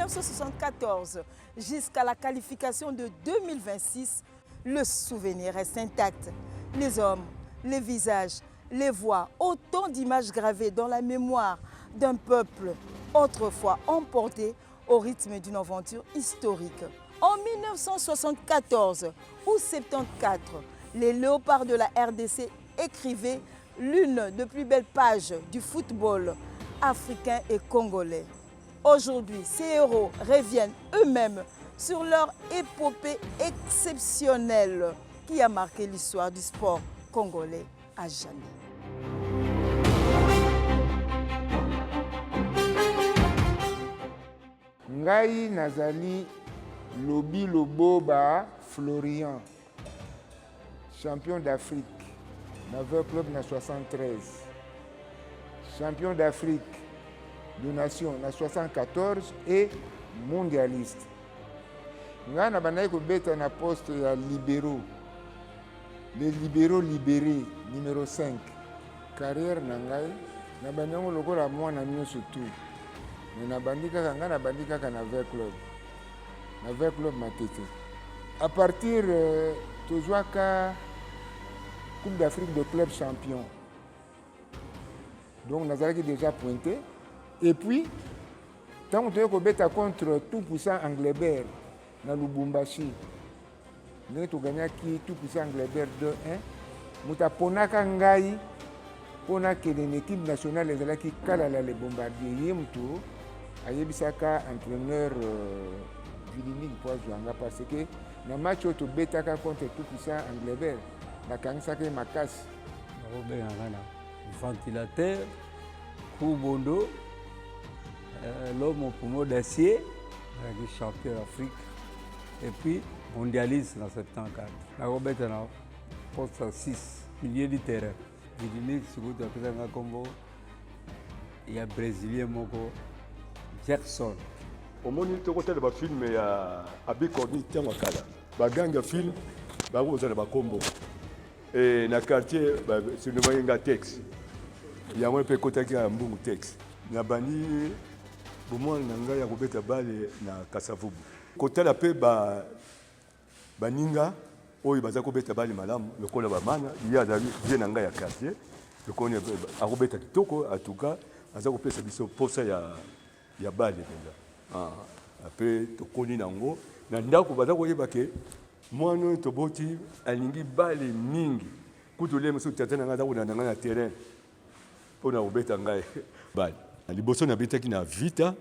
1974 jusqu'à la qualification de 2026, le souvenir reste intact. Les hommes, les visages, les voix, autant d'images gravées dans la mémoire d'un peuple autrefois emporté au rythme d'une aventure historique. En 1974 ou 1974, les Léopards de la RDC écrivaient l'une des plus belles pages du football africain et congolais. Aujourd'hui, ces héros reviennent eux-mêmes sur leur épopée exceptionnelle qui a marqué l'histoire du sport congolais à jamais. Ngai Nazali Lobi Loboba Florian, champion d'Afrique, Naver Club na 73, champion d'Afrique de nation na 74 et mondialiste. Ngai na bandai kobeta na poste ya libéraux, les libéraux libérés, numéro 5. Carrière na ngai na bandango lokola mwana nyonso tu. Na bandika ngai na bandika na Naver Club. Naver Club matete. À partir tozwaka Coupe d'Afrique de club champion. Donc nazalaki déjà pointé. Et puis tant que tu beta contre tout puissant Anglebert na Lubumbashi. Nous avons gagné tout puissant Anglebert 2-1. Muta ponaka ngai pona que l'équipe nationale ezalaki kalala les bombardiers yemto ayebisaka entraîneur Vilini Poazwanga parce que na match au betaka contre tout puissant Anglebert na kangsaka makasi Robert Ngana ventilateur Kubondo l'homme au poumon d'acier champion d'Afrique et puis mondialiste en 74 na Robert na poste 6 milieu du terrain Vilini sikuti apesanga kombo ya brésilien moko Jackson. Omoni tokotala ba film ya Abikorni tiango kala. Ba ganga film ba kozala ba kombo. Et na quartier ba cinéma yenga Tex. Ya mwe pe kotaki ya mbungu Tex. Na bani bomwana na ngai ya kobeta bale na Kasavubu. Kotala pe ba baninga oyo baza kobeta bale malamu lokola ba mana ya azali bien na ngai ya quartier. Lokoni akobeta kitoko atuka aza kopesa biso posa ya bale penza. Après tokoni nango na ndako baza koyeba ke mwana toboti alingi bale mingi kutule musu tatana ngaza kuna na terrain pona obeta ngai bale liboso na betaki na vita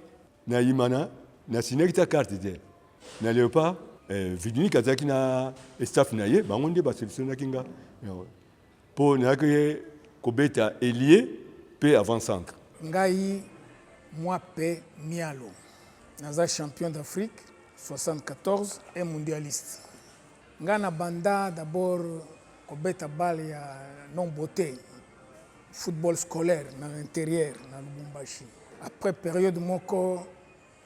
na imana na sinekita carte de na Léopard Vilini kazaki na staff na ye bango nde ba sélectionner kinga pona ke kobeta ailier pe avant centre ngai moi pe Mialo naza champion d'Afrique 74 et mondialiste. Ngana banda d'abord kobeta balle ya non beauté football scolaire dans l'intérieur na Lubumbashi. Après période moko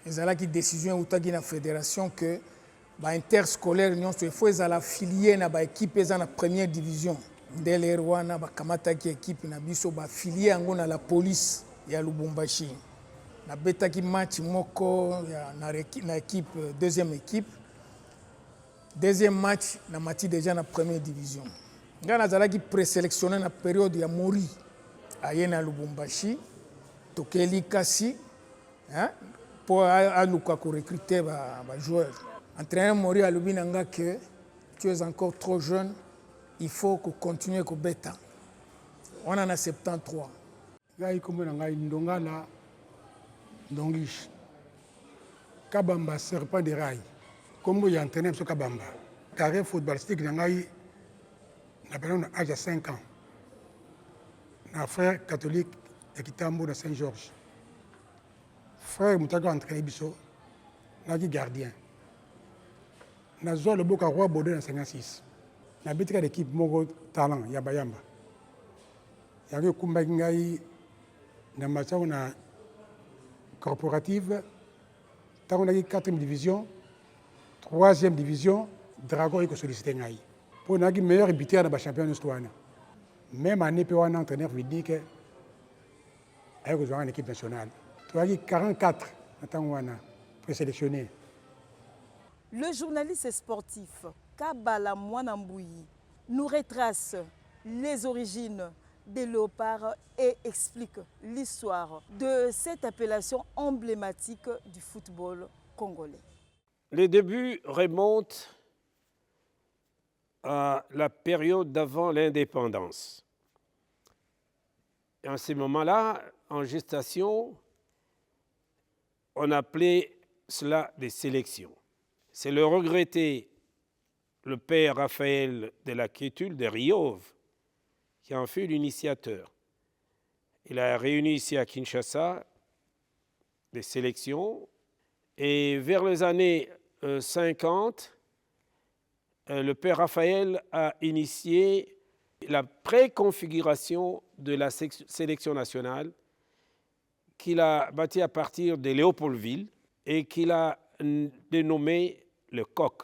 ezalaki décision utaki na fédération que ba interscolaire nyonso il faut ezala affilié na ba équipe eza na première division. Ndele Rwana ba kamata ki équipe na biso ba affilié yango na la police ya Lubumbashi. Na betaki match moko na équipe deuxième équipe. Deuxième match na mati déjà na première division. Nga nazalaki présélectionné na période ya Mori aye na Lubumbashi tokeli kasi pour aluka ko recruter ba joueurs. Entraîneur Mori alobi nanga que tu es encore trop jeune, il faut que continuer ko beta. On en a 73. Ngai kombo na ngai Ndongala Ndongish Kabamba serpent de rail kombo ya entraîneur so Kabamba carrière footballistique na ngai na bana âge de 5 ans na frère catholique ya Kitambo de Saint-Georges frère mutaka entraîné biso na gardien na zo le boka roi Bordeaux na 56 na bitika d'équipe moko talent ya Bayamba ya ko kumba ngai na match na corporative, on a 4e division, 3e division, Dragon est sollicité. Pour nous, meilleur buteur de la champion d'histoire. Même année, on a entraîneur qui dit que avec une équipe nationale. Tu as 44 à Tangwana. présélectionnés. Le journaliste sportif Kabala Mwanambouyi nous retrace les origines des léopards et explique l'histoire de cette appellation emblématique du football congolais. Les débuts remontent à la période d'avant l'indépendance. Et en ce moment-là, en gestation, on appelait cela des sélections. C'est le regretté, le père Raphaël de la Kétule de Riove, qui en fut l'initiateur. Il a réuni ici à Kinshasa des sélections et vers les années 50, le père Raphaël a initié la préconfiguration de la sélection nationale qu'il a bâtie à partir de Léopoldville et qu'il a dénommée le Coq.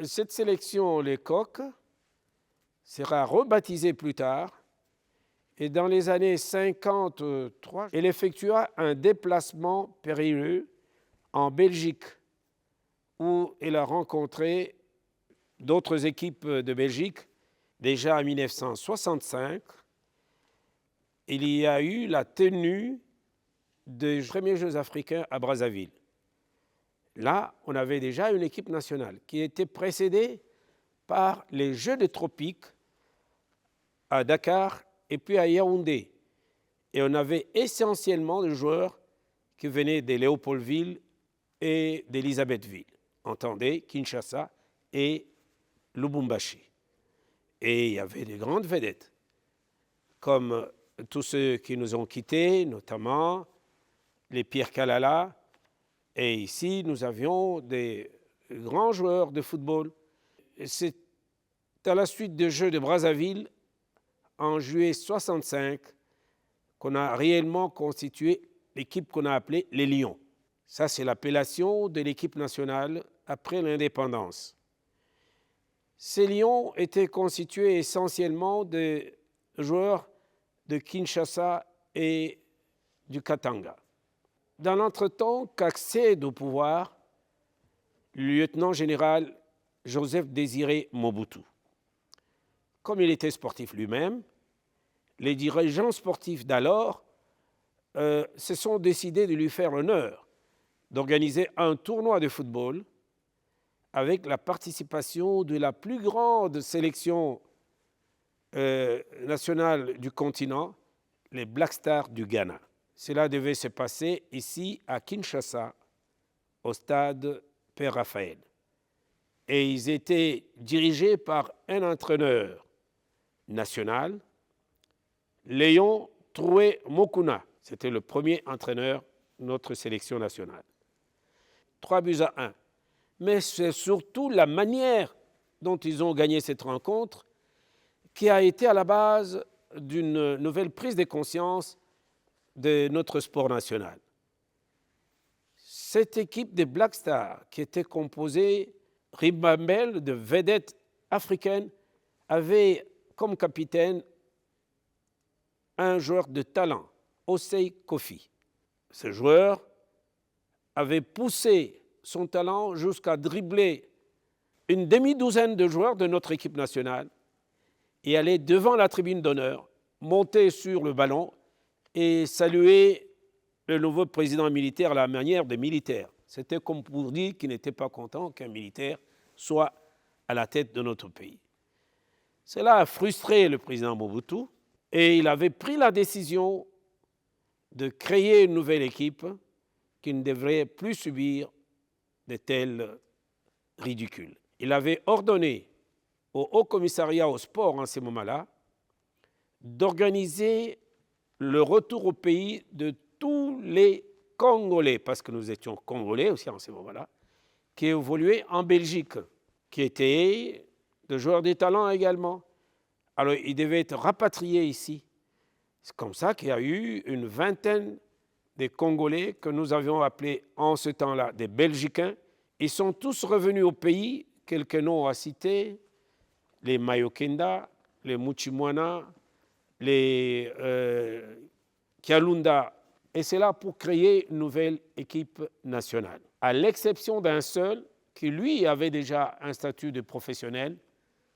Cette sélection, les Coq, sera rebaptisée plus tard et dans les années 53, elle effectua un déplacement périlleux en Belgique où elle a rencontré d'autres équipes de Belgique. Déjà en 1965, il y a eu la tenue des premiers Jeux africains à Brazzaville. Là, on avait déjà une équipe nationale qui était précédée par les Jeux des tropiques à Dakar et puis à Yaoundé. Et on avait essentiellement des joueurs qui venaient de Léopoldville et d'Elisabethville. Entendez, Kinshasa et Lubumbashi. Et il y avait des grandes vedettes, comme tous ceux qui nous ont quittés, notamment les Pierre Kalala. Et ici, nous avions des grands joueurs de football. C'est à la suite des Jeux de Brazzaville, en juillet 1965, qu'on a réellement constitué l'équipe qu'on a appelée les Lions. Ça, c'est l'appellation de l'équipe nationale après l'indépendance. Ces Lions étaient constitués essentiellement de joueurs de Kinshasa et du Katanga. Dans l'entretemps qu'accède au pouvoir le lieutenant-général Joseph Désiré Mobutu. Comme il était sportif lui-même, les dirigeants sportifs d'alors se sont décidés de lui faire l'honneur d'organiser un tournoi de football avec la participation de la plus grande sélection nationale du continent, les Black Stars du Ghana. Cela devait se passer ici à Kinshasa, au stade Père Raphaël. Et ils étaient dirigés par un entraîneur national, Léon Troué Mokuna. C'était le premier entraîneur de notre sélection nationale. 3-1. Mais c'est surtout la manière dont ils ont gagné cette rencontre qui a été à la base d'une nouvelle prise de conscience de notre sport national. Cette équipe des Black Stars, qui était composée ribambelle de vedettes africaines, avait comme capitaine un joueur de talent, Osei Kofi. Ce joueur avait poussé son talent jusqu'à dribbler une demi-douzaine de joueurs de notre équipe nationale et aller devant la tribune d'honneur, monter sur le ballon et saluer le nouveau président militaire à la manière des militaires. C'était comme pour dire qu'il n'était pas content qu'un militaire soit à la tête de notre pays. Cela a frustré le président Mobutu et il avait pris la décision de créer une nouvelle équipe qui ne devrait plus subir de tels ridicules. Il avait ordonné au Haut Commissariat au sport en ce moment-là d'organiser le retour au pays de tous les Congolais, parce que nous étions Congolais aussi en ce moment-là, qui évoluaient en Belgique, qui étaient de joueurs de talent également. Alors, ils devaient être rapatriés ici. C'est comme ça qu'il y a eu une vingtaine de Congolais que nous avions appelés en ce temps-là des Belgicains. Ils sont tous revenus au pays, quelques noms à citer, les Mayokenda, les Muchimwana, les Kialunda Et c'est là pour créer une nouvelle équipe nationale. À l'exception d'un seul, qui lui avait déjà un statut de professionnel,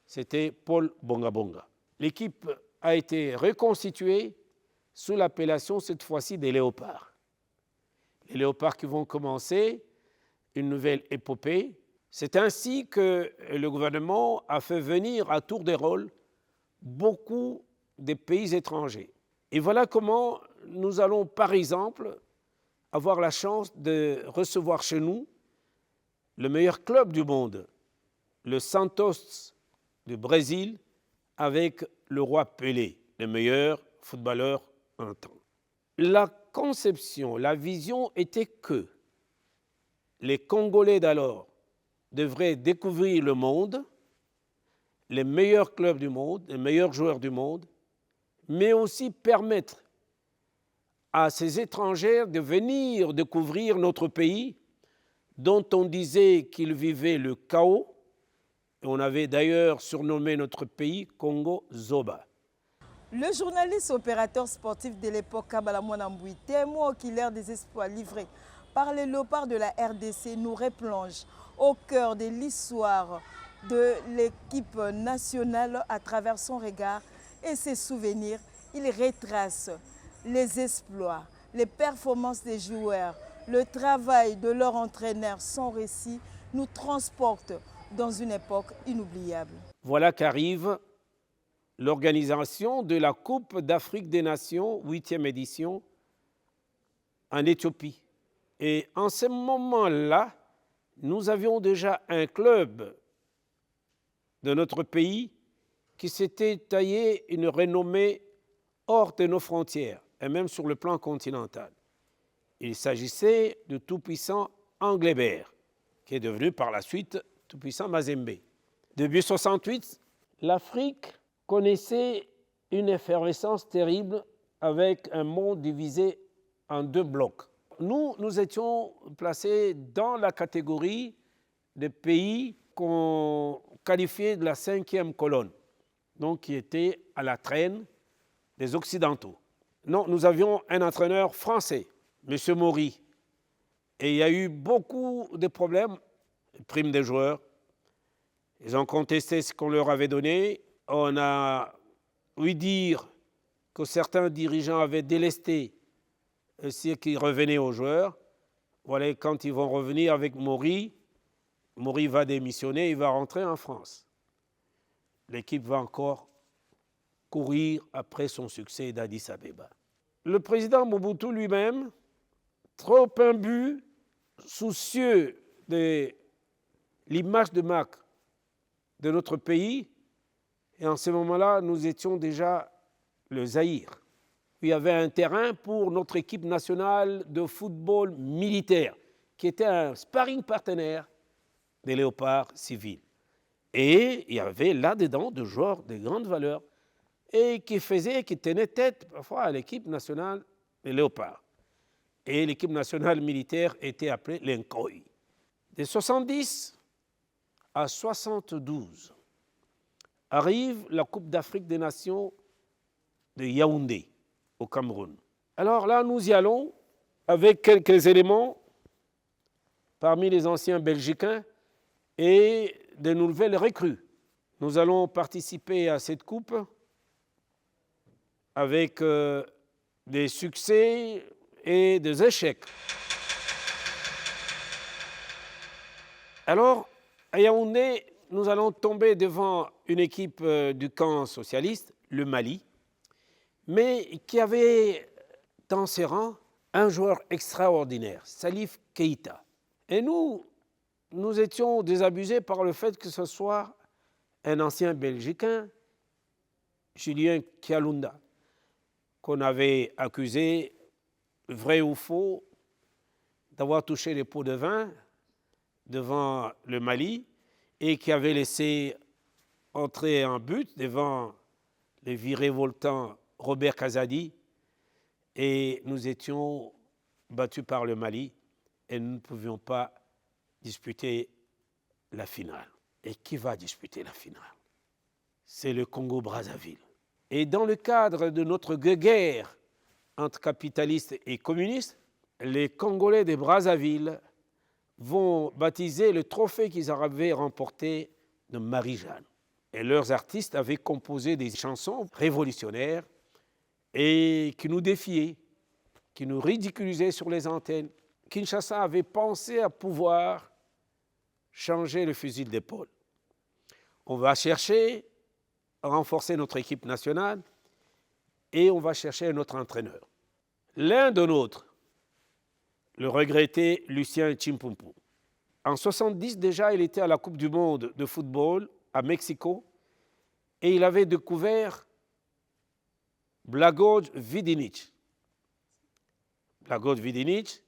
c'était Paul Bongabonga. L'équipe a été reconstituée sous l'appellation cette fois-ci des Léopards. Les Léopards qui vont commencer une nouvelle épopée. C'est ainsi que le gouvernement a fait venir à tour de rôle beaucoup de pays étrangers. Et voilà comment nous allons, par exemple, avoir la chance de recevoir chez nous le meilleur club du monde, le Santos du Brésil, avec le roi Pelé, le meilleur footballeur en temps. La conception, la vision était que les Congolais d'alors devraient découvrir le monde, les meilleurs clubs du monde, les meilleurs joueurs du monde, mais aussi permettre à ces étrangers de venir découvrir notre pays, dont on disait qu'il vivait le chaos. Et on avait d'ailleurs surnommé notre pays Congo Zoba. Le journaliste opérateur sportif de l'époque Kabala Mwanamboui, témoin oculaire des exploits livrés par les léopards de la RDC, nous replonge au cœur de l'histoire de l'équipe nationale à travers son regard et ses souvenirs. Il retrace les exploits, les performances des joueurs, le travail de leur entraîneur. Son récit nous transporte dans une époque inoubliable. Voilà qu'arrive l'organisation de la Coupe d'Afrique des Nations, 8e édition, en Éthiopie. Et en ce moment-là, nous avions déjà un club de notre pays qui s'était taillé une renommée hors de nos frontières, et même sur le plan continental. Il s'agissait du tout-puissant Anglebert, qui est devenu par la suite tout-puissant Mazembe. Depuis 1968, l'Afrique connaissait une effervescence terrible avec un monde divisé en deux blocs. Nous étions placés dans la catégorie des pays qu'on qualifiait de la 5e colonne, donc qui était à la traîne des Occidentaux. Non, nous avions un entraîneur français, M. Maury, et il y a eu beaucoup de problèmes, primes des joueurs. Ils ont contesté ce qu'on leur avait donné. On a ouï dire que certains dirigeants avaient délesté ce qui revenait aux joueurs. Voilà, quand ils vont revenir avec Maury, Maury va démissionner, il va rentrer en France. L'équipe va encore courir après son succès d'Addis Abeba. Le président Mobutu lui-même, trop imbu, soucieux de l'image de marque de notre pays, et en ce moment-là, nous étions déjà le Zaïre. Il y avait un terrain pour notre équipe nationale de football militaire, qui était un sparring partenaire des léopards civils. Et il y avait là-dedans des joueurs de grande valeur et qui tenaient tête parfois à l'équipe nationale des léopards. Et l'équipe nationale militaire était appelée l'Enkoy. De 70 à 72 arrive la Coupe d'Afrique des Nations de Yaoundé, au Cameroun. Alors là, nous y allons avec quelques éléments parmi les anciens Belgicains et de nouvelles recrues. Nous allons participer à cette coupe avec des succès et des échecs. Alors, à Yaoundé, nous allons tomber devant une équipe du camp socialiste, le Mali, mais qui avait dans ses rangs un joueur extraordinaire, Salif Keïta. Et nous étions désabusés par le fait que ce soit un ancien Belgicain, Julien Kialunda, qu'on avait accusé, vrai ou faux, d'avoir touché les pots de vin devant le Mali et qui avait laissé entrer en but devant les virévoltants Robert Kazadi, et nous étions battus par le Mali et nous ne pouvions pas disputer la finale. Et qui va disputer la finale? C'est le Congo-Brazzaville. Et dans le cadre de notre guerre entre capitalistes et communistes, les Congolais de Brazzaville vont baptiser le trophée qu'ils avaient remporté de Marie-Jeanne. Et leurs artistes avaient composé des chansons révolutionnaires et qui nous défiaient, qui nous ridiculisaient sur les antennes. Kinshasa avait pensé à pouvoir changer le fusil d'épaule. On va chercher à renforcer notre équipe nationale et on va chercher un autre entraîneur. L'un de nôtres, le regretté Lucien Chimpumpu. En 1970 déjà, il était à la Coupe du Monde de football à Mexico et il avait découvert Blagoje Vidinic. Blagoje Vidinic,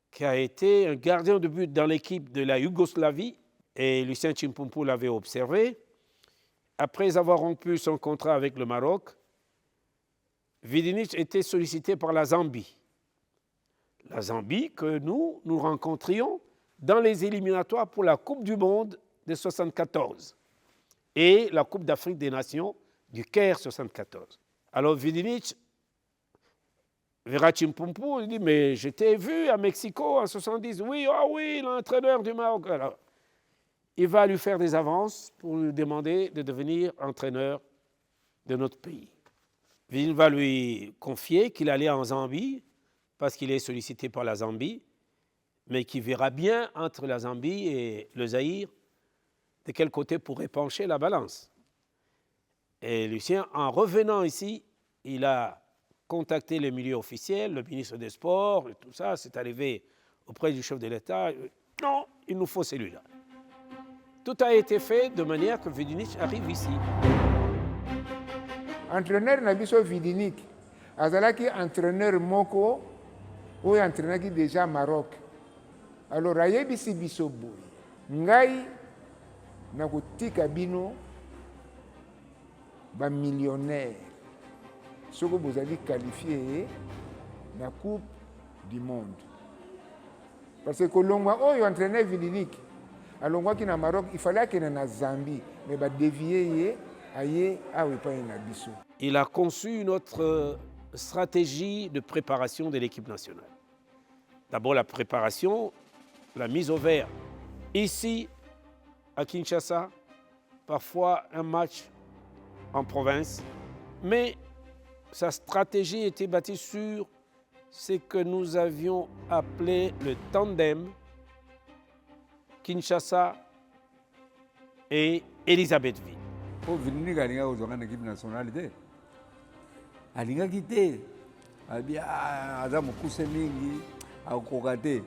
qui a été un gardien de but dans l'équipe de la Yougoslavie, et Lucien Chimpumpu l'avait observé. Après avoir rompu son contrat avec le Maroc, Vidinic était sollicité par la Zambie. La Zambie que nous rencontrions dans les éliminatoires pour la Coupe du Monde de 1974 et la Coupe d'Afrique des Nations du Caire 1974. Alors Vidinic verra Chimpumpu, il dit « Mais je t'ai vu à Mexico en 1970. Oui, oh oui, l'entraîneur du Maroc. » Alors, il va lui faire des avances pour lui demander de devenir entraîneur de notre pays. Il va lui confier qu'il allait en Zambie parce qu'il est sollicité par la Zambie, mais qu'il verra bien entre la Zambie et le Zaïre de quel côté pourrait pencher la balance. Et Lucien, en revenant ici, il a contacté les milieux officiels, le ministre des Sports, et tout ça, c'est arrivé auprès du chef de l'État. Non, il nous faut celui-là. Tout a été fait de manière que Vidinic arrive ici. Entraîneur Nabiso Vidinic, azalaki entraîneur moko, ou entraîneur qui déjà Maroc. Alors ayebisi biso boy, ngai na kotika bino ba millionnaire. Soko bozali qualifié na Coupe du Monde. Parce que Kolongwa oyo entraîneur Vidinic, alongwa ki na Maroc, il fallait qu'il na Zambie, mais ba dévier aye awe pa na biso. Il a conçu notre stratégie de préparation de l'équipe nationale. D'abord la préparation, la mise au vert. Ici, à Kinshasa, parfois un match en province, mais sa stratégie était bâtie sur ce que nous avions appelé le tandem Kinshasa et Elisabethville. Po Vidinic alinga kozonga na équipe nationale te alingaki te abi aza mokuse mingi akokoka te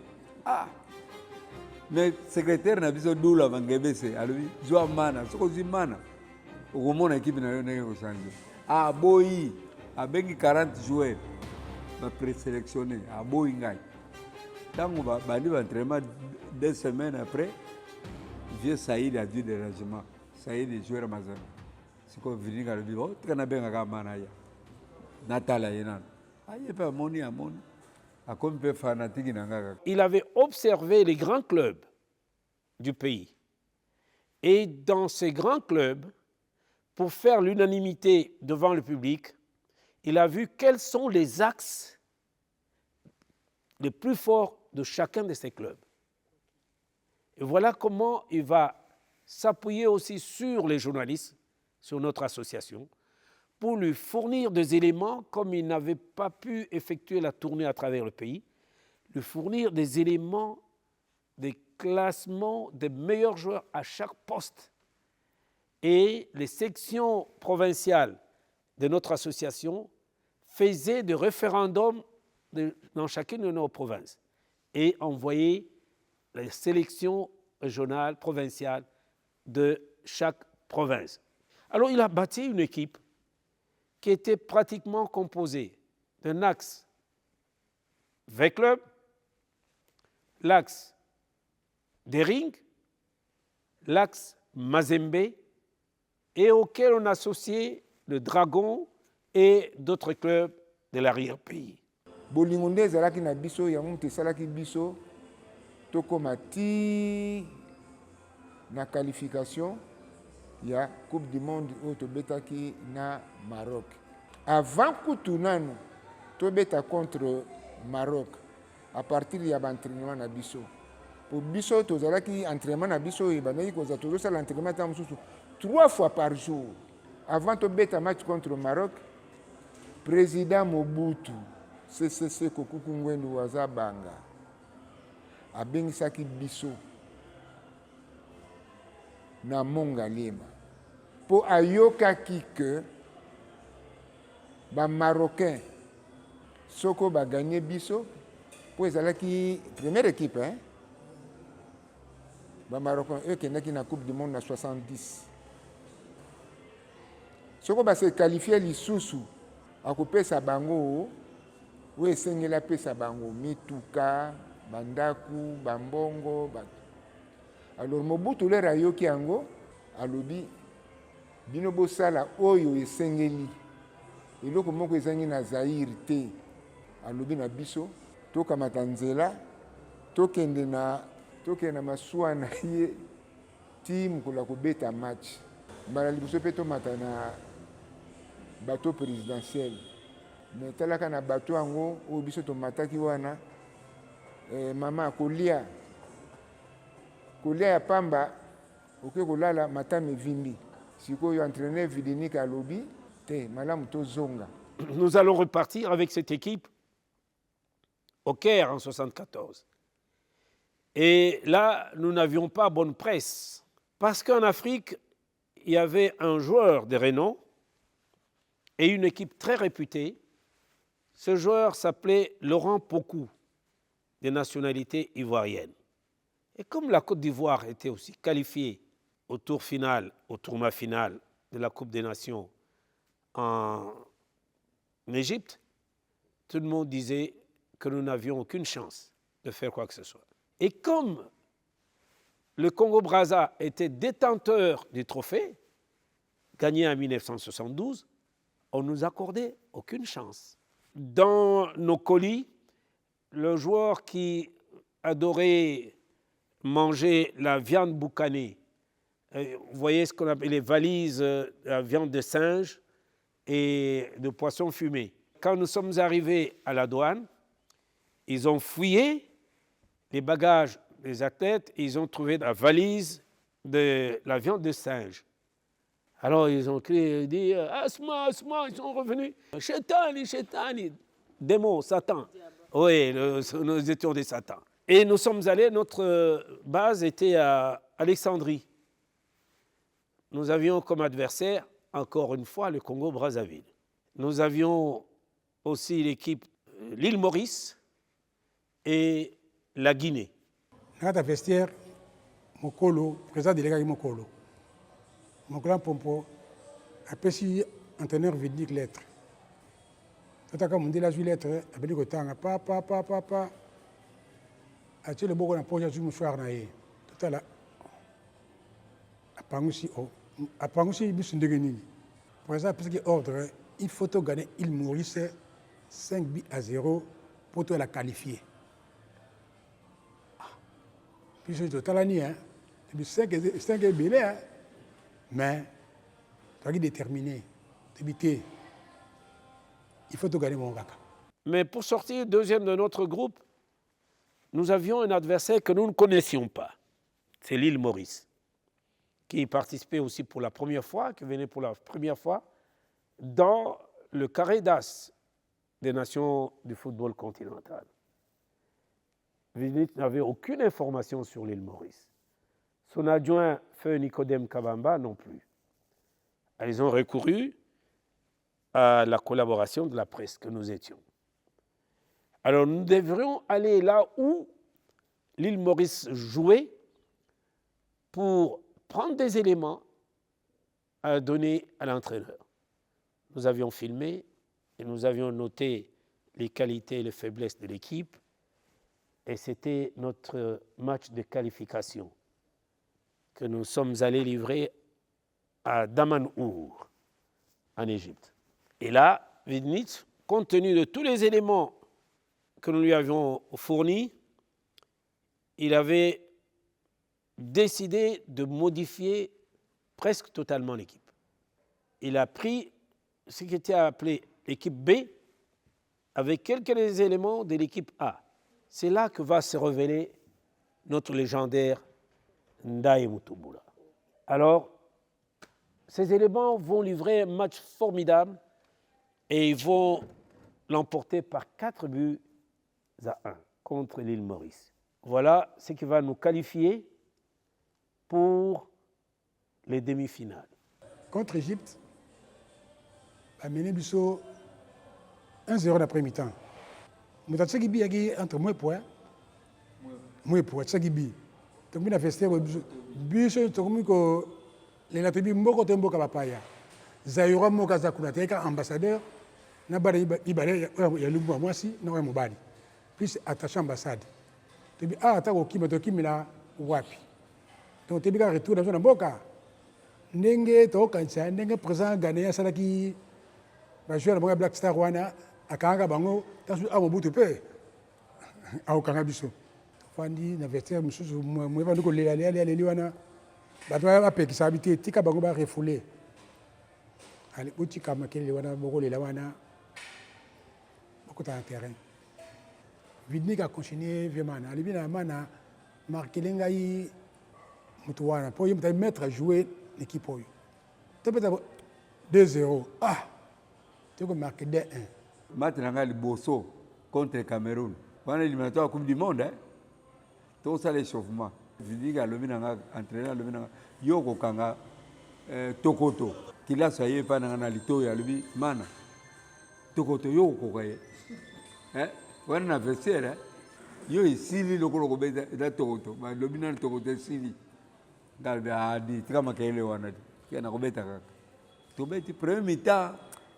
mais secrétaire na biso Dula Mangebese alobi zwa mana soki ozwi mana okomona équipe na yo ndenge kochange aboyi abengi 40 joueurs baprésélectionné aboyi ngai ntango bandi baentraînement 2 semaines après vieux Saïd a dit dérangement Saïd joueur mazana sikoyo Vidinic alobi tika nabengaka mana ya natala ye nano aye mpe amoni akomi mpe fanatiki na nga kaka. Il avait observé les grands clubs du pays. Et dans ces grands clubs, pour faire l'unanimité devant le public, il a vu quels sont les axes les plus forts de chacun de ces clubs. Et voilà comment il va s'appuyer aussi sur les journalistes, sur notre association, pour lui fournir des éléments, comme il n'avait pas pu effectuer la tournée à travers le pays, lui fournir des éléments, des classements des meilleurs joueurs à chaque poste. Et les sections provinciales de notre association faisaient des référendums dans chacune de nos provinces et envoyaient les sélections régionales, provinciales de chaque province. Alors il a bâti une équipe qui était pratiquement composée d'un axe V-Club, l'axe Dering, l'axe Mazembe, et auquel on associait le Dragon et d'autres clubs de l'arrière-pays. Bolingo nde ezalaki na biso yango moto esalaki biso tokoma ti na qualification ya Coupe du Monde oyo tobetaki na Maroc. Avant kutu nanu tobeta contre Maroc à partir ya entraînement na biso. Pour biso tozalaki entraînement na biso ebandaki kozala tozosala entraînement ntango mosusu 3 fois par jour. Avant tobeta match contre Maroc, président Mobutu CCC Kokuku Ngwendu waza banga abengisaki biso na Mongalema po ayokaki ke Marocain soko gagné biso po ezalaki première équipe Marocain ekendaki na Coupe du Monde na 70 soko se qualifié lisusu akopesa bango oyo esengeli apesa bango mituka bandaku bambongo alors Mobutu lere ayoki yango alobi bino bosala oyo esengeli eloko moko ezangi na Zaire te alobi na biso tokamata nzela tokende na masuwa na ye ti mokolo kobeta match mbala liboso mpe tomata na bateau présidentiel me talaka na bateau yango oyo biso tomataki wana mama akolia ya pamba oke kolala matama evimbi sikoyo entraîneur Vidinik alobi te malamu tozonga. Nous allons repartir avec cette équipe au Caire en 74. Et là, nous n'avions pas bonne presse parce qu'en Afrique, il y avait un joueur de renom et une équipe très réputée. Ce joueur s'appelait Laurent Pokou, de nationalité ivoirienne. Et comme la Côte d'Ivoire était aussi qualifiée au tournoi final de la Coupe des Nations en Égypte, tout le monde disait que nous n'avions aucune chance de faire quoi que ce soit. Et comme le Congo-Brazza était détenteur du trophée, gagné en 1972, on ne nous accordait aucune chance. Dans nos colis, le joueur qui adorait manger la viande boucanée, vous voyez ce qu'on appelle les valises, la viande de singe et de poisson fumé. Quand nous sommes arrivés à la douane, ils ont fouillé les bagages des athlètes et ils ont trouvé la valise de la viande de singe. Alors ils ont crié, dit Asma, Asma, ils sont revenus. Chétani, Chétani, démon, Satan. Oui, nous étions des Satans. Et nous sommes allés, notre base était à Alexandrie. Nous avions comme adversaire, encore une fois, le Congo-Brazzaville. Nous avions aussi l'équipe l'île Maurice et la Guinée. Dans la vestiaire, Mokolo, président délégué Mokolo. Mon grand pompo a pris entraîneur Vidinik lettre. Quand on dit la lettre, a dit que papa, a tué le beau qu'on a posé sur mon frère naïe. Tout à l'heure, a pangusi bis ndegeni. Pour ça, parce que ordre, il faut gagner l'île Maurice 5-0 pour te la qualifier. Puis je dis, talani, hein, 5 bélés, hein, mais tu as déterminé, il faut te gagner mon gars. Mais pour sortir deuxième de notre groupe, nous avions un adversaire que nous ne connaissions pas. C'est l'île Maurice, qui participait aussi pour la première fois, qui venait pour la première fois dans le carré d'as des nations du football continental. Vidinik n'avait aucune information sur l'île Maurice. Son adjoint, Feu Nicodème Kabamba, non plus. Ils ont recouru à la collaboration de la presse que nous étions. Alors nous devrions aller là où l'île Maurice jouait pour prendre des éléments à donner à l'entraîneur. Nous avions filmé et nous avions noté les qualités et les faiblesses de l'équipe. Et c'était notre match de qualification que nous sommes allés livrer à Damanhour, en Égypte. Et là, Vidinik, compte tenu de tous les éléments que nous lui avions fournis, il avait décidé de modifier presque totalement l'équipe. Il a pris ce qui était appelé l'équipe B, avec quelques des éléments de l'équipe A. C'est là que va se révéler notre légendaire Ndaye Mutumbula. Alors, ces éléments vont livrer un match formidable et ils vont l'emporter par 4 buts à 1 contre l'île Maurice. Voilà ce qui va nous qualifier pour les demi-finales. Contre l'Égypte, a mené Bisso 1-0 d'après-mi-temps. Mais tu sais qu'il y a entre moi et point. Moi et point, tu sais qu'il y a. Donc, il a fait ça. Bisso, tu sais que les Natobi Mboko Tembo Kabapaya. Zaïra Moka Zakunateka, ambassadeur. Nabari Ibale, il y a l'Umba Mwasi, non, il y a Mobali. Puis, attaché ambassade. Tu dis, ah, tu as Kim là, Wapi. Donc, tu dis, retour dans une boca. Ndenge tokanisa ndenge président ghanéen salaki ba jouer na Black Star wana akanga bango tasu amobutu pe au kanga biso fandi na vestiaire mususu mo vandi ko lela wana ba ba pekisa habité tika bango ba refoulé ali utika makele wana boko lela wana boko ta terrain Vidnik a continué vraiment ali bina mana marqué ngai mutu wana pour y mettre à jouer l'équipe. Tu peux avoir 2-0. Ah, tu peux marquer 2-1. Maintenant, le Bosso contre le Cameroun. Pendant l'éliminatoire de la Coupe du Monde, tout ça, l'échauffement. Je dis que l'entraîneur, Yoko Kanga, Tokoto, qui l'a soigné pendant l'Alito, il y a lui, Mana. Tokoto, Yoko Kokaye. On a un adversaire, yo ici, le Kolo est Tokoto. Le Binan Tokoto est ici. Adi kama kaile wana kana kubeta kaka tubeti premier mi-temps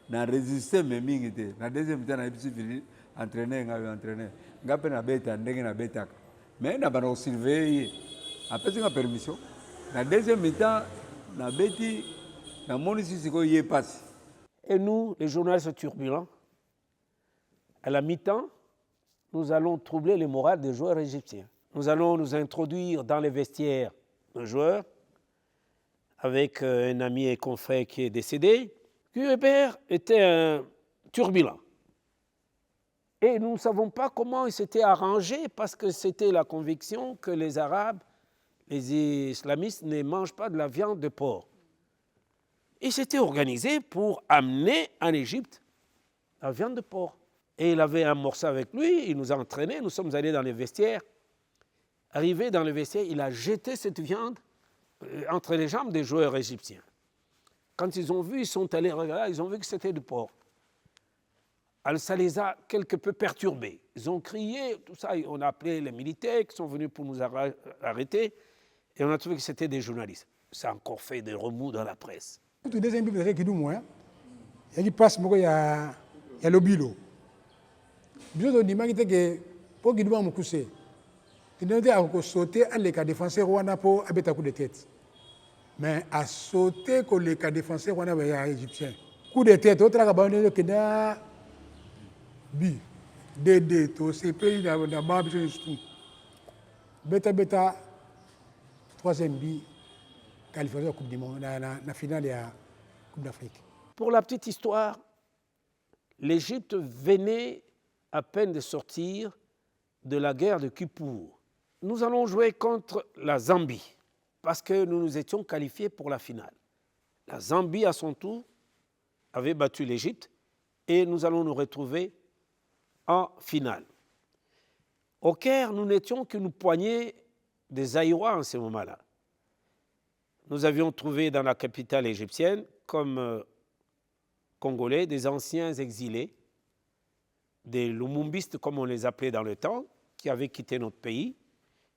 na résister mingi te na deuxième mi-temps na ibisi fili entraîner ngape na beta ndenge na beta mais na bana surveiller après c'est une permission na deuxième mi-temps na beti na moni sisi ko yé passe. Et nous, les journalistes turbulents, à la mi-temps, nous allons troubler le moral des joueurs égyptiens. Nous allons nous introduire dans les vestiaires un joueur avec un ami et confrère qui est décédé. Hubert était un turbulent. Et nous ne savons pas comment il s'était arrangé parce que c'était la conviction que les Arabes, les islamistes ne mangent pas de la viande de porc. Il s'était organisé pour amener en Égypte la viande de porc. Et il avait un morceau avec lui, il nous a entraînés, nous sommes allés dans les vestiaires. Arrivé dans le vestiaire, il a jeté cette viande entre les jambes des joueurs égyptiens. Quand ils ont vu, ils sont allés regarder, ils ont vu que c'était du porc. Alors ça les a quelque peu perturbés. Ils ont crié, tout ça, on a appelé les militaires qui sont venus pour nous arrêter et on a trouvé que c'était des journalistes. Ça a encore fait des remous dans la presse. Le deuxième but, c'est qu'il y a passe, il y a le bilo. Le bilo, il y a pour qu'il doit me coucher. Il a sauté à l'écart défenseur Rwanda pour un coup de tête. Mais à sauter que le cas défenseur Rwanda est égyptien. Coup de tête, autre abandonné que da bi DD to CP da ba tout. Beta troisième but qualification Coupe du Monde la finale de la Coupe d'Afrique. Pour la petite histoire, l'Égypte venait à peine de sortir de la guerre de Kippour. Nous allons jouer contre la Zambie parce que nous nous étions qualifiés pour la finale. La Zambie, à son tour, avait battu l'Égypte et nous allons nous retrouver en finale. Au Caire, nous n'étions qu'une poignée des Zaïrois en ce moment-là. Nous avions trouvé dans la capitale égyptienne, comme Congolais, des anciens exilés, des Lumumbistes comme on les appelait dans le temps, qui avaient quitté notre pays,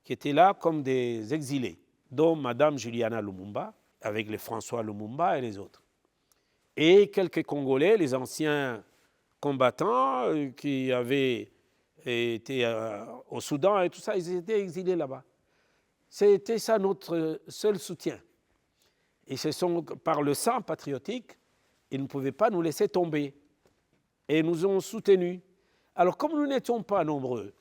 qui étaient là comme des exilés, dont Madame Juliana Lumumba, avec les François Lumumba et les autres. Et quelques Congolais, les anciens combattants qui avaient été au Soudan et tout ça, ils étaient exilés là-bas. C'était ça notre seul soutien. Et ce sont par le sang patriotique, ils ne pouvaient pas nous laisser tomber. Et ils nous ont soutenus. Alors comme nous n'étions pas nombreux,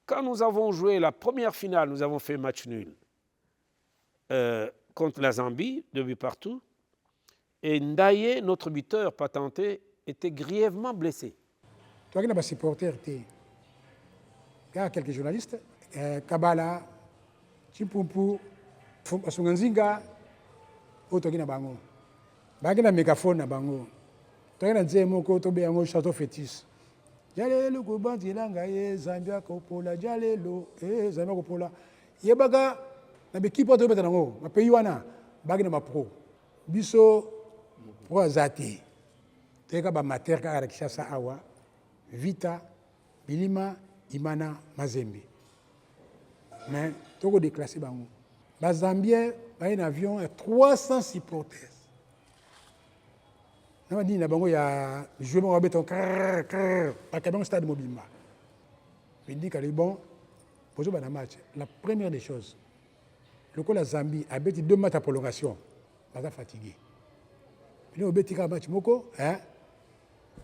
quand nous avons joué la première finale, nous avons fait match nul contre la Zambie, 2 buts partout. Et Ndaye, notre buteur patenté, était grièvement blessé. toaki na basupporter te kaka quelques journalistes kabala chimpumpu basunga nzinga oyo toki na bango baki na mégaphone na bango toki na nzee moko tobe yango chanson fétiche jalelo kobanzela ngai zambi akopola jalelo zambi akopola yebaka na bekipe oyo tobeta nango bapays wana baki na bapro biso pro aza te toyeka bamatere kaka na Kinshasa awa Vita Bilima Imana Mazembe mais tokodéclasse bango bazambien baye na avion ya 300 supporters na badini na bango ya joueur moko babeta bakaba bango stade mobimba bindika le bon bozoba na match la première des choses lokola Zambie abeti 2 matchs à prolongation baza fatigué bino obeti kaka match moko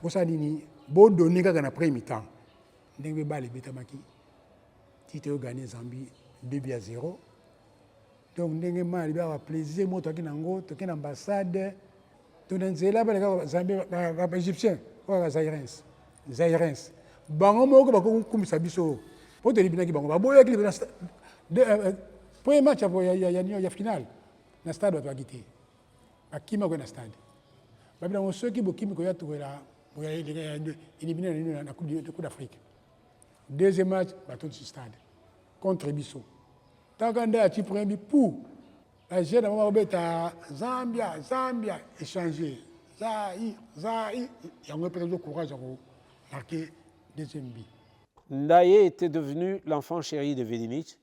bosala nini bodonne kaka na premier mi-temps ndenge bale ebetamaki tite oyo gagné Zambie 2-0 donc ndenge mali bia plaisir mo toki nango toki na ambassade to na nzela baleka Zambie ba égyptien oyo Zairens bango moko bakokumisa biso po tolibinaki bango baboyaki premier match ya finale na stade bato baki te bakima koye na stade babinango soki bokimi koya tokola éliminé na Coupe d'Afrique. Deuxième match, bateau de stade. Contre Bisso. Tant qu'on a un premier pour la jeune à Zambia, échanger. Zaï. Et on a pris le courage à marquer deuxième but. Ndaye était devenu l'enfant chéri de Vidinic.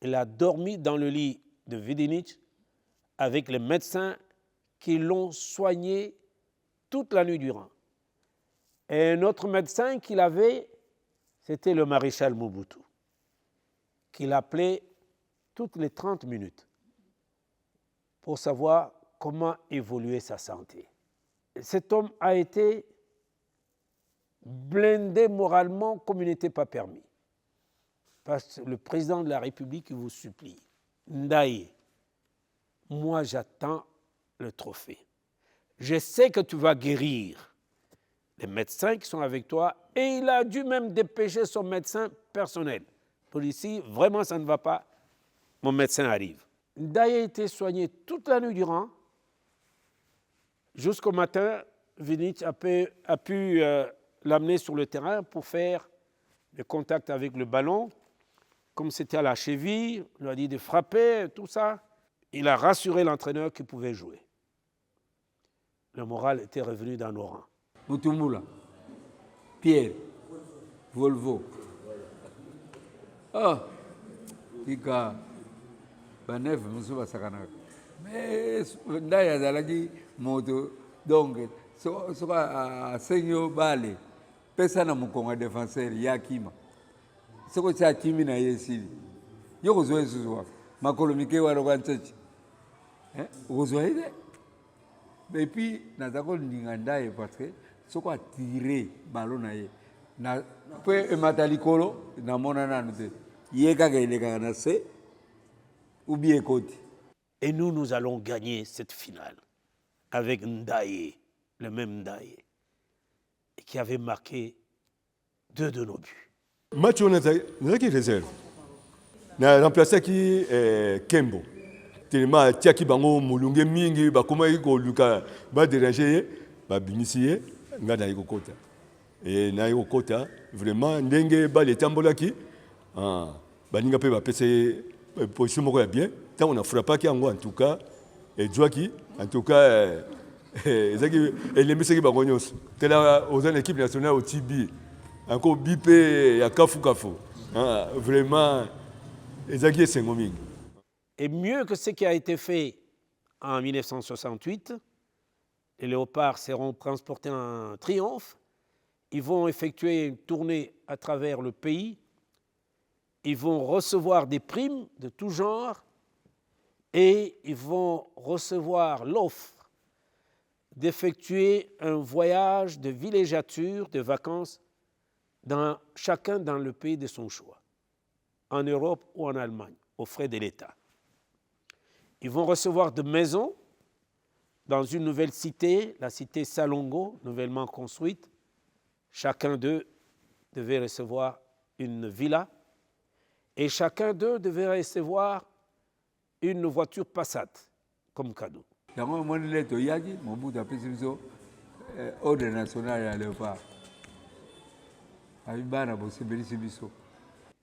Il a dormi dans le lit de Vidinic avec les médecins qui l'ont soigné toute la nuit durant. Et notre médecin qu'il avait, c'était le maréchal Mobutu, qu'il appelait toutes les 30 minutes pour savoir comment évoluer sa santé. Et cet homme a été blindé moralement comme il n'était pas permis. Parce que le président de la République vous supplie, Ndaye, moi j'attends le trophée. Je sais que tu vas guérir les médecins qui sont avec toi, et il a dû même dépêcher son médecin personnel. Pour ici, vraiment ça ne va pas, mon médecin arrive. Ndaye a été soigné toute la nuit durant. Jusqu'au matin, Vidinic a pu l'amener sur le terrain pour faire le contact avec le ballon. Comme c'était à la cheville, il lui a dit de frapper, tout ça. Il a rassuré l'entraîneur qu'il pouvait jouer. Le moral était revenu dans nos rangs. Mutumula, Pierre, Volvo. Ah, Ika, Banef, Moussouba Sakana. Mais Ndaye azalaki moto, donc, soka Senyo Bale, pesa na mukonga défenseur Yakima. Soko cha kimi na yesili. Yoko zoe suswa. Makolo mike waroka nchechi. Uzoe. Et puis, nous avons Ndaye parce que ce qu'on a tiré ballon na pe matalikolo na monana nute yeka gaileka na se ou bien côté. Et nous allons gagner cette finale avec Ndaye, le même Ndaye, qui avait marqué 2 de nos buts. Match on a qui réserve. Na remplacé qui Kembo. Tellement tiaki bango mulunge mingi bakoma iko luka ba déranger ba bimisiye ngana iko kota. Et na iko kota vraiment ndenge ba le tambolaki baninga pe ba pese position moko ya bien tant on a frappé qui en tout cas et Joaki en tout cas ezaki elemisi bango nyos tela aux équipes nationales au TB encore bipé ya kafu vraiment ezaki sengo mingi. Et mieux que ce qui a été fait en 1968, les léopards seront transportés en triomphe, ils vont effectuer une tournée à travers le pays, ils vont recevoir des primes de tout genre et ils vont recevoir l'offre d'effectuer un voyage de villégiature, de vacances, chacun dans le pays de son choix, en Europe ou en Allemagne, aux frais de l'État. Ils vont recevoir de maisons dans une nouvelle cité, la cité Salongo, nouvellement construite. Chacun d'eux devait recevoir une villa et chacun d'eux devait recevoir une voiture Passat comme cadeau. yango omoni nde toyaki Mobutu apesi biso ordre national ya léopard abi bana bosepelisi biso.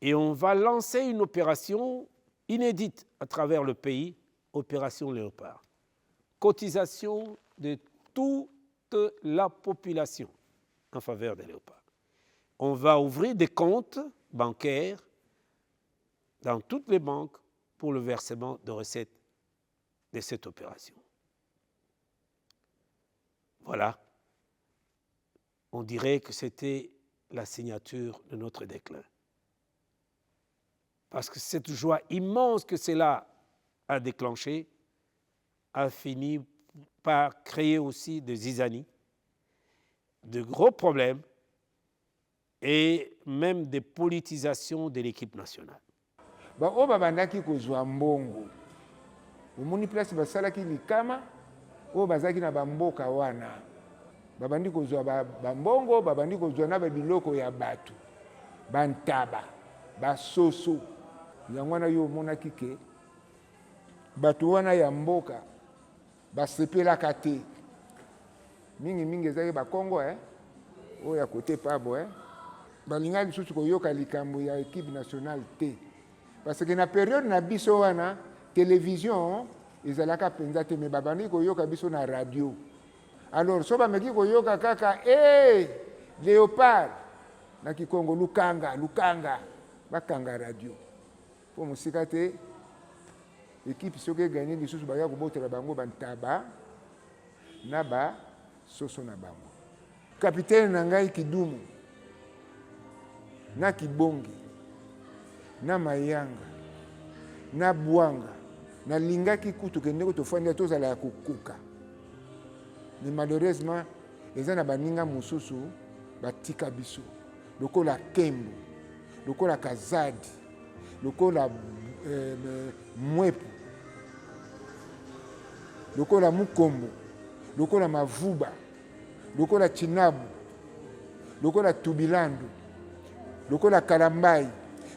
Et on va lancer une opération inédite à travers le pays, Opération Léopard. Cotisation de toute la population en faveur des léopards. On va ouvrir des comptes bancaires dans toutes les banques pour le versement de recettes de cette opération. Voilà. On dirait que c'était la signature de notre déclin. Parce que cette joie immense que cela a déclenchée a fini par créer aussi des zizanies, de gros problèmes et même des politisations de l'équipe nationale. Oyo babandaki kozwa mbongo omoni place basalaki likama oyo bazalaki na bamboka wana babandi kozwa bambongo babandi kozwa na babiloko ya bato bantaba basoso yango wana yo omonaki ke bato wana ya mboka basepelaka te mingimingi ezalaki bakongo oyo ya kote pabo balinga lisusu koyoka likambo ya équipe nationale te parce que na période na biso wana télévision ezalaka mpenza te me babandi koyoka biso na radio. Alors so bameki koyoka kaka léopard na kikongo lukanga bakanga radio po mosika te équipe soki eganye lisusu baya kobotela bango bantaba na basoso na bango. Capitaine na ngai Kidumu na Kibongi na Mayanga na Bwanga na lingaki kutu kende tofandi tozala ya kokuka. Mais malheureusement eza na baninga mosusu batika biso lokola Kembo lokola Kazadi lokola Mwepu lokola Mukombo lokola Mavuba lokola Chinabu lokola Tubilandu lokola Kalambai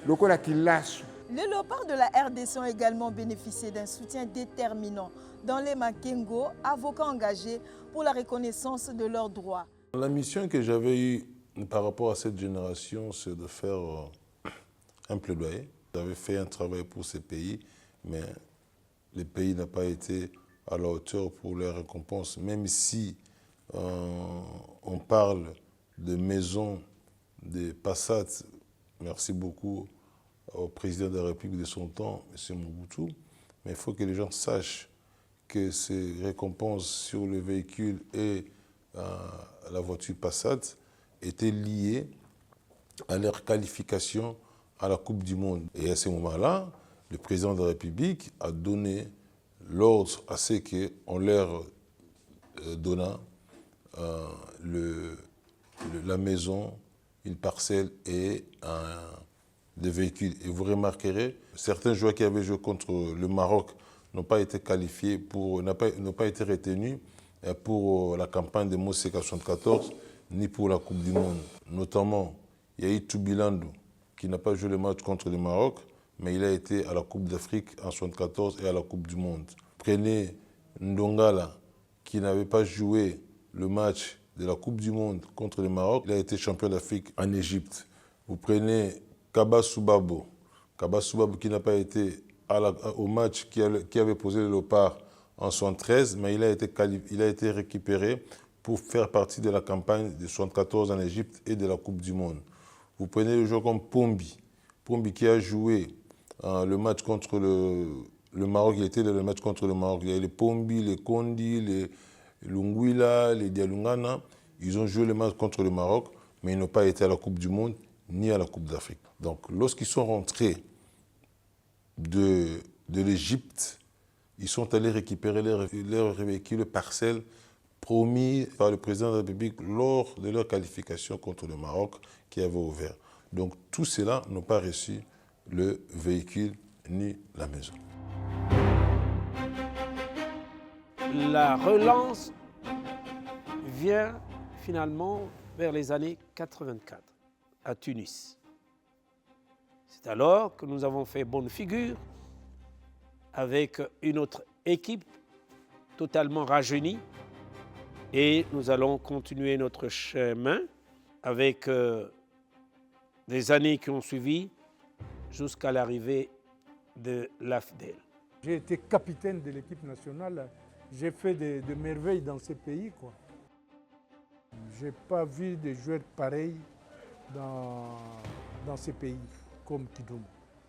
lokola Kilasu. Les léopards de la RDC ont également bénéficié d'un soutien déterminant dans les Makengo, avocats engagés pour la reconnaissance de leurs droits. La mission que j'avais eue par rapport à cette génération, c'est de faire un plaidoyer. J'avais fait un travail pour ces pays, mais le pays n'a pas été à la hauteur pour les récompenses. Même si on parle de maisons, de Passat, merci beaucoup au président de la République de son temps, M. Mobutu, mais il faut que les gens sachent que ces récompenses sur le véhicule et la voiture Passat étaient liées à leur qualification à la Coupe du Monde. Et à ce moment-là, le président de la République a donné l'ordre à ce qu'on leur donnât la maison, une parcelle et des véhicules. Et vous remarquerez, certains joueurs qui avaient joué contre le Maroc n'ont pas été qualifiés, n'ont pas été retenus pour la campagne de Moseka 74, ni pour la Coupe du Monde. Notamment, il y a eu Tubilandu, qui n'a pas joué le match contre le Maroc, mais il a été à la Coupe d'Afrique en 74 et à la Coupe du Monde. Prenez Ndongala, qui n'avait pas joué le match de la Coupe du Monde contre le Maroc, il a été champion d'Afrique en Égypte. Vous prenez Kaba Soubabo qui n'a pas été au match qui avait posé le Léopard en 1973, mais il a été récupéré pour faire partie de la campagne de 1974 en Égypte et de la Coupe du Monde. Vous prenez le joueur comme Pombi qui a joué le match contre le Maroc, il était dans le match contre le Maroc. Il y a les Pombi, les Kondi, les Lunguila, les Dialungana, ils ont joué le match contre le Maroc, mais ils n'ont pas été à la Coupe du Monde ni à la Coupe d'Afrique. Donc lorsqu'ils sont rentrés de l'Égypte, ils sont allés récupérer leurs véhicules parcelles promis par le président de la République lors de leur qualification contre le Maroc qui avait ouvert. Donc tous ceux-là n'ont pas reçu le véhicule ni la maison. La relance vient finalement vers les années 84. à Tunis. C'est alors que nous avons fait bonne figure avec une autre équipe totalement rajeunie et nous allons continuer notre chemin avec des années qui ont suivi jusqu'à l'arrivée de l'AFDEL. J'ai été capitaine de l'équipe nationale, j'ai fait de merveilles dans ce pays, quoi. Je n'ai pas vu de joueurs pareils dans ce pays, comme Kidum.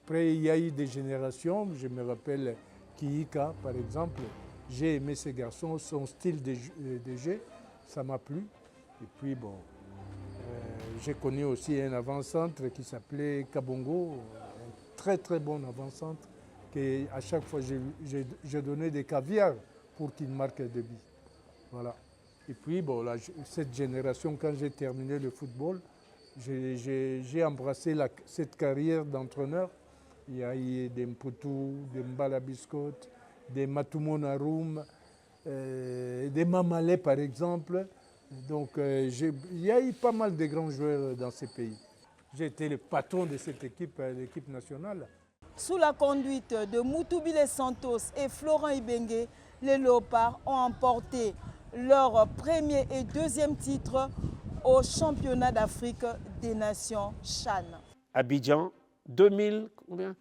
Après, il y a eu des générations, je me rappelle Kiyika, par exemple. J'ai aimé ce garçon, son style de jeu, ça m'a plu. Et puis, bon, j'ai connu aussi un avant-centre qui s'appelait Kabongo, un très très bon avant-centre, que à chaque fois, je donnais des caviars pour qu'il marque des buts. Voilà. Et puis, bon, cette génération, quand j'ai terminé le football, j'ai embrassé cette carrière d'entraîneur. Il y a eu des Mputu, des Mbala Biscotte, des Matumo Narum, des Mamalais par exemple. Donc il y a eu pas mal de grands joueurs dans ces pays. J'ai été le patron de cette équipe, l'équipe nationale. Sous la conduite de Mutubile Santos et Florent Ibenge, les Léopards ont emporté leur premier et deuxième titre au championnat d'Afrique des Nations CHAN. Abidjan, 2000, combien?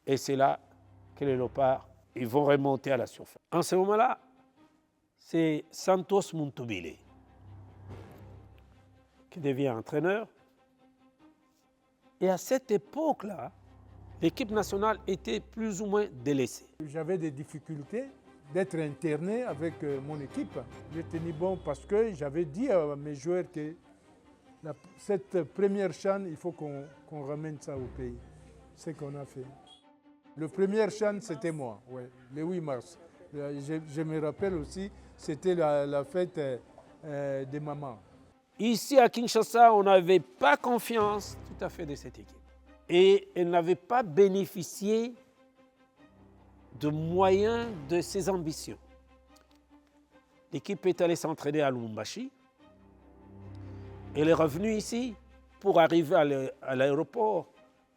Et c'est là que les Léopards ils vont remonter à la surface. En ce moment-là, c'est Santos Mutubile qui devient entraîneur. Et à cette époque-là, l'équipe nationale était plus ou moins délaissée. J'avais des difficultés d'être interné avec mon équipe. J'ai tenu bon parce que j'avais dit à mes joueurs que cette première CHAN, il faut qu'on ramène ça au pays. C'est ce qu'on a fait. Le premier CHAN, c'était moi, ouais, le 8 mars. Je me rappelle aussi, c'était la fête des mamans. Ici à Kinshasa, on n'avait pas confiance tout à fait de cette équipe. Et elle n'avait pas bénéficié de moyens de ses ambitions. L'équipe est allée s'entraîner à Lubumbashi. Elle est revenue ici pour arriver à l'aéroport.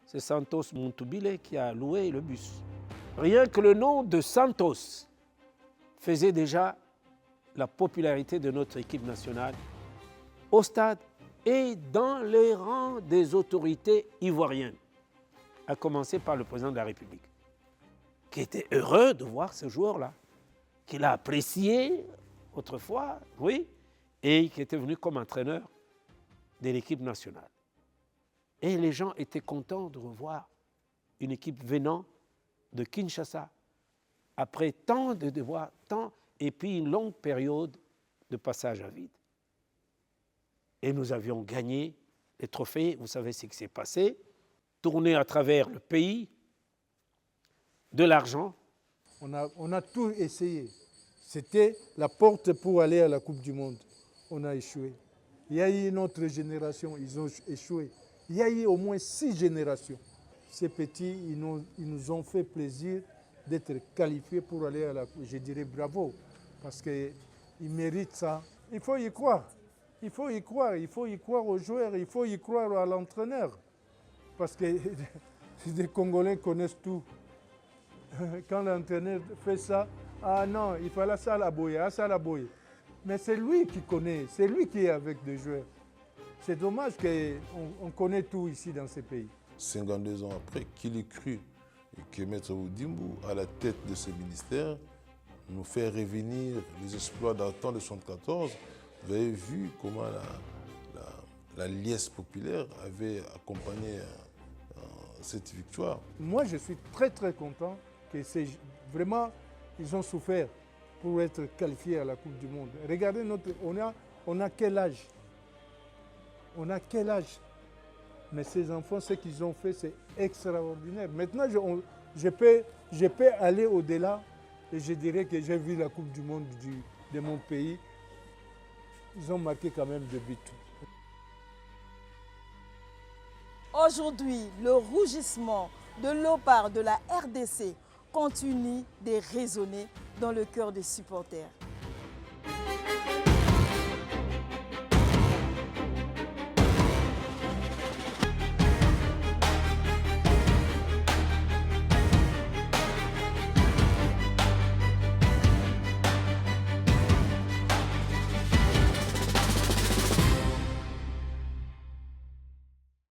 C'est Santos Mutubile qui a loué le bus. Rien que le nom de Santos faisait déjà la popularité de notre équipe nationale au stade et dans les rangs des autorités ivoiriennes, à commencer par le président de la République, qui était heureux de voir ce joueur-là, qu'il a apprécié autrefois, oui, et qui était venu comme entraîneur de l'équipe nationale. Et les gens étaient contents de revoir une équipe venant de Kinshasa, après tant de devoirs, et puis une longue période de passage à vide. Et nous avions gagné les trophées, vous savez ce qui s'est passé, tourné à travers le pays, de l'argent. On a tout essayé. C'était la porte pour aller à la Coupe du Monde. On a échoué. Il y a eu une autre génération, ils ont échoué. Il y a eu au moins 6 générations. Ces petits, ils nous ont fait plaisir d'être qualifiés pour aller à la Coupe. Je dirais bravo, parce qu'ils méritent ça. Il faut y croire. Il faut y croire. Il faut y croire aux joueurs. Il faut y croire à l'entraîneur. Parce que les Congolais connaissent tout. Quand l'entraîneur fait ça, ah non, il fallait ça à la boye, ça à la boye. Mais c'est lui qui connaît, c'est lui qui est avec des joueurs. C'est dommage qu'on connaît tout ici dans ces pays. 52 ans après, qu'il ait cru que Maître Oudimbu, à la tête de ce ministère, nous fait revenir les exploits d'antan de 1974. Vous avez vu comment la liesse populaire avait accompagné cette victoire. Moi, je suis très très content que c'est vraiment, ils ont souffert pour être qualifiés à la Coupe du Monde. Regardez, on a quel âge? On a quel âge? Mais ces enfants, ce qu'ils ont fait, c'est extraordinaire. Maintenant, je peux aller au-delà et je dirais que j'ai vu la Coupe du Monde de mon pays. Ils ont marqué quand même 2 buts. Aujourd'hui, le rougissement de Léopard de la RDC continue de résonner dans le cœur des supporters.